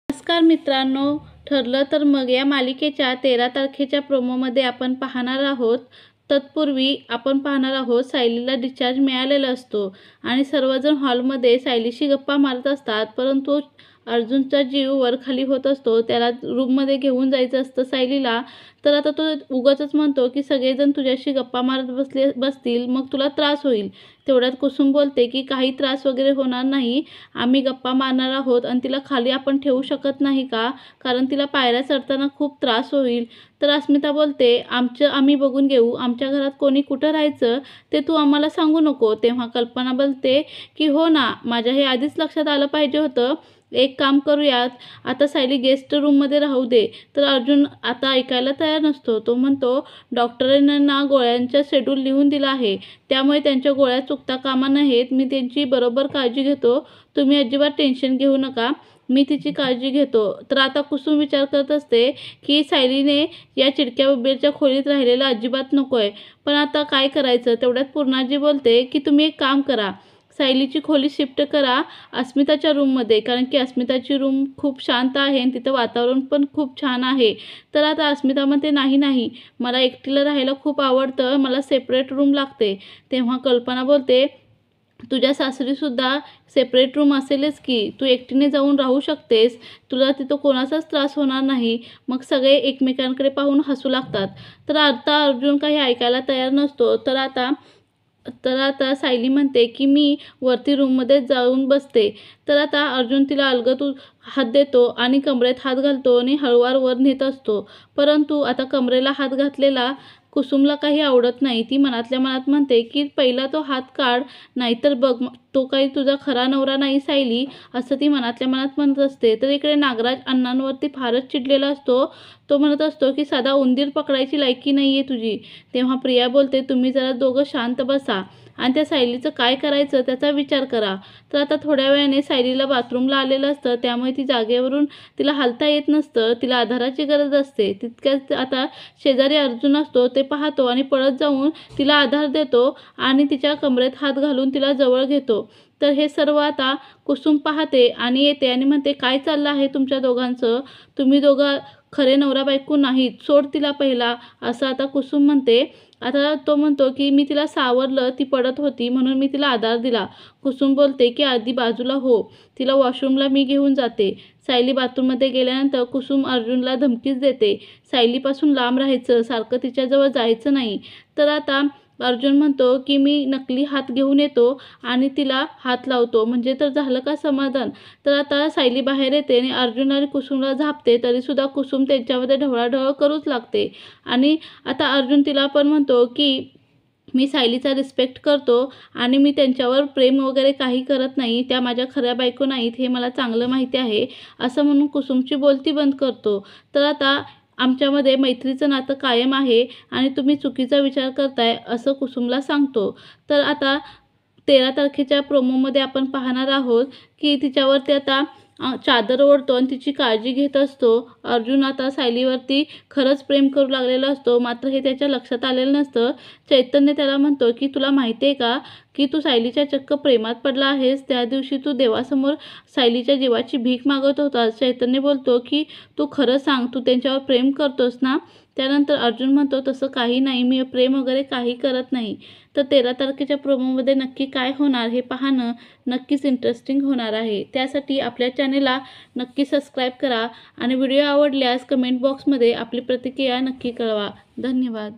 नमस्कार मित्रांनो, ठरलं तर मग या मालिकेच्या 13 तारखेच्या प्रोमोमध्ये आपण पाहणार आहोत. तत्पूर्वी आपण पाहणार आहोत सायलीला डिस्चार्ज मिळालेला असतो आणि सर्वजण हॉलमध्ये सायलीशी गप्पा मारत असतात, परंतु अर्जुनचा जीव वरखाली होत असतो. त्याला रूममध्ये घेऊन जायचं असतं सायलीला. तर आता तो उगाचच म्हणतो की सगळेजण तुझ्याशी गप्पा मारत बसतील, मग तुला त्रास होईल. तेवढ्यात कुसुम बोलते की काही त्रास वगैरे होणार नाही, आम्ही गप्पा मारणार आहोत आणि तिला खाली आपण ठेवू शकत नाही का, कारण तिला पायऱ्या चढताना खूप त्रास होईल. तर अस्मिता बोलते आम्ही बघून घेऊ, आमच्या घरात कोणी कुठं राहायचं ते तू आम्हाला सांगू नको. तेव्हा कल्पना बोलते की हो ना, माझ्या हे आधीच लक्षात आलं पाहिजे होतं. एक काम करूयात, आता सायली गेस्ट रूममध्ये राहू दे. तर अर्जुन आता ऐकायला तयार नसतो. तो म्हणतो डॉक्टरांना गोळ्यांचा शेड्यूल लिहून दिला आहे, त्यामुळे त्यांच्या गोळ्या चुकता कामा नयेत. मी त्यांची बरोबर काळजी घेतो, तुम्ही अजिबात टेन्शन घेऊ नका, मी तिची काळजी घेतो. तर आता कुसुम विचार करत असते की सायलीने या चिडक्या उबेरच्या खोलीत राहिलेलं अजिबात नको आहे, पण आता काय करायचं. तेवढ्यात पूर्णाजी बोलते की तुम्ही एक काम करा, सायलीची खोली शिफ्ट करा अस्मिताच्या रूममध्ये, कारण की अस्मिताची रूम खूप शांत आहे आणि तिथं वातावरण पण खूप छान आहे. तर आता अस्मिता म्हणते नाही, मला एकटीला राहायला खूप आवडतं, मला सेपरेट रूम लागते. तेव्हा कल्पना बोलते तुझ्या सासरीसुद्धा सेपरेट रूम असेलच की, तू एकटीने जाऊन राहू शकतेस, तुला तिथं कोणाचाच त्रास होणार नाही. मग सगळे एकमेकांकडे पाहून हसू लागतात. तर आता अर्जुन काही ऐकायला तयार नसतो. तर आता सायली म्हणते की मी वरती रूममध्ये जाऊन बसते. तर आता अर्जुन तिला अलगद हात देतो आणि कमरेत हात घालतो आणि हळूवार वर नेत असतो. परंतु आता कमरेला हात घातलेला कुसुमला काही आवडत नाही. ती मनातल्या मनात म्हणते की पहिला तो हात काढ, नाहीतर बघ तो काही तुझा खरा नवरा नाही सायली, असं ती मनातल्या मनात म्हणत असते. तर इकडे नागराज अण्णांवरती फारच चिडलेला असतो. तो म्हणत असतो की साधा उंदीर पकडायची लायकी नाही आहे तुझी. तेव्हा प्रिया बोलते तुम्ही जरा दोघं शांत बसा आणि त्या सायलीचं काय करायचं त्याचा विचार करा. तर आता थोड्या वेळाने सायलीला बाथरूमला आलेलं असतं, त्यामुळे ती जागेवरून तिला हालता येत नसतं, तिला आधाराची गरज असते. तितक्यात आता शेजारी अर्जुन असतो, ते पाहतो आणि पळत जाऊन तिला आधार देतो आणि तिच्या कमरेत हात घालून तिला जवळ घेतो. तर हे सर्व आता कुसुम पाहते आणि येते आणि म्हणते काय चाललं आहे तुमच्या दोघांचं, तुम्ही दोघं खरे नवरा बायको नाहीत, सोड तिला पहिला, असं आता कुसुम म्हणते. आता तो म्हणतो की मी तिला सावरलं, ती पडत होती म्हणून मी तिला आधार दिला. कुसुम बोलते की आधी बाजूला हो, तिला वॉशरूमला मी घेऊन जाते. सायली बाथरूममध्ये गेल्यानंतर कुसुम अर्जुनला धमकीच देते, सायलीपासून लांब राहायचं, सारखं तिच्याजवळ जायचं नाही. तर आता अर्जुन म्हणतो की मी नकली हात घेऊन येतो आणि तिला हात लावतो, म्हणजे तर झालं का समाधान. तर आता सायली बाहेर येते आणि अर्जुन आणि कुसुमला झापते, तरीसुद्धा कुसुम त्यांच्यामध्ये ढवळाढवळ करूच लागते. आणि आता अर्जुन तिला पण म्हणतो की मी सायलीचा रिस्पेक्ट करतो आणि मी त्यांच्यावर प्रेम वगैरे काही करत नाही, त्या माझ्या खऱ्या बायको नाहीत, हे मला चांगलं माहिती आहे, असं म्हणून कुसुमची बोलती बंद करतो. तर आता आमच्यामध्ये मैत्रीचं नातं कायम आहे आणि तुम्ही चुकीचा विचार करताय, असं कुसुमला सांगतो. तर आता 13 तारखेच्या प्रोमोमध्ये आपण पाहणार आहोत की तिच्यावरती आता चादर ओढतो आणि तिची काळजी घेत असतो. अर्जुन आता सायलीवरती खरंच प्रेम करू लागलेला असतो, मात्र हे त्याच्या लक्षात आलेलं नसतं. चैतन्य त्याला म्हणतो की तुला माहिती आहे का की तू सायलीच्या चक्क प्रेमात पडला आहेस, त्या दिवशी तू देवासमोर सायलीच्या जीवाची भीक मागत होतास. चैतन्य बोलतो की तू खरं सांग, तू त्यांच्यावर प्रेम करतोस ना. त्यानंतर अर्जुन म्हणतो तसं काही नाही, मी प्रेम वगैरे काही करत नाही. तर 13 तारखेच्या प्रोमोमध्ये नक्की काय होणार हे पाहणं नक्कीच इंटरेस्टिंग होणार आहे. त्यासाठी आपल्या चॅनेलला नक्की सबस्क्राईब करा आणि व्हिडिओ आवडल्यास कमेंट बॉक्समध्ये आपली प्रतिक्रिया नक्की कळवा. धन्यवाद.